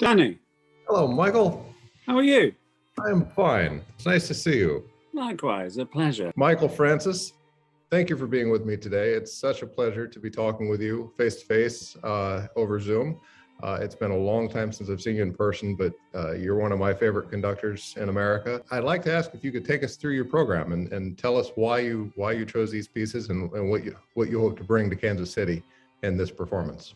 Danny, Hello, Michael. how are you? I'm fine. It's nice to see you. Likewise, a pleasure. Michael Francis, thank you for being with me today. It's such a pleasure to be talking with you face to face over Zoom. It's been a long time since I've seen you in person, but you're one of my favorite conductors in America. I'd like to ask if you could take us through your program and tell us why you chose these pieces and what you hope to bring to Kansas City in this performance.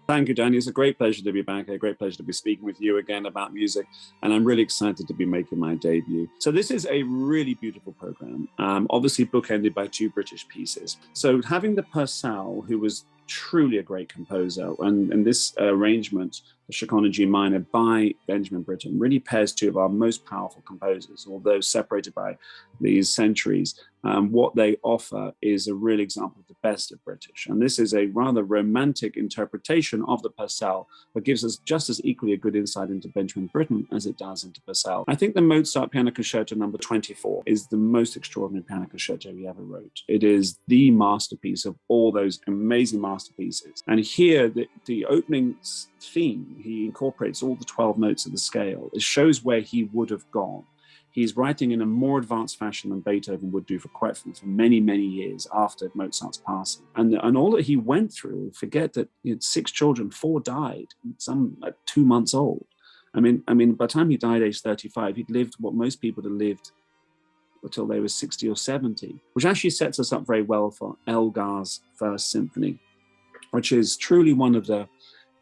Thank you, Danny. It's a great pleasure to be back, a great pleasure to be speaking with you again about music, and I'm really excited to be making my debut. So this is a really beautiful program, obviously bookended by two British pieces. So having the Purcell, who was truly a great composer, and this arrangement, the Chaconne in G minor by Benjamin Britten, really pairs two of our most powerful composers, although separated by these centuries. What they offer is a real example of the best of British. And this is a rather romantic interpretation of the Purcell, but gives us just as equally a good insight into Benjamin Britten as it does into Purcell. I think the Mozart Piano Concerto number 24 is the most extraordinary piano concerto he ever wrote. It is the masterpiece of all those amazing masterpieces. And here, the opening theme, he incorporates all the 12 notes of the scale. It shows where he would have gone. He's writing in a more advanced fashion than Beethoven would do for many, many years after Mozart's passing. And all that he went through, forget that he had 6 children, 4 died, some at 2 months old. I mean, by the time he died age 35, he'd lived what most people had lived until they were 60 or 70, which actually sets us up very well for Elgar's First Symphony, which is truly one of the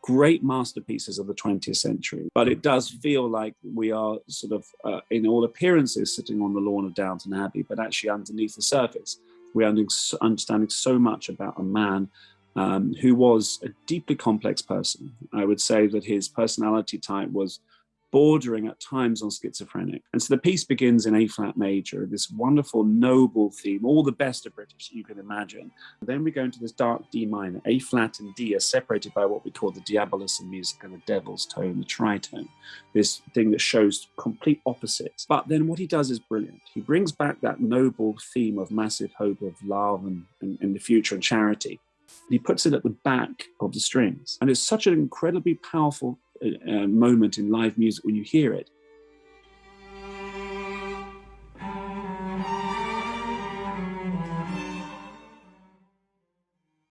great masterpieces of the 20th century. But it does feel like we are sort of, in all appearances, sitting on the lawn of Downton Abbey, but actually underneath the surface, we're understanding so much about a man who was a deeply complex person. I would say that his personality type was bordering at times on schizophrenic. And so the piece begins in A-flat major, this wonderful, noble theme, all the best of British you can imagine. And then we go into this dark D minor. A-flat and D are separated by what we call the diabolus in music, and the devil's tone, the tritone, this thing that shows complete opposites. But then what he does is brilliant. He brings back that noble theme of massive hope of love and the future and charity. He puts it at the back of the strings. And it's such an incredibly powerful moment in live music when you hear it.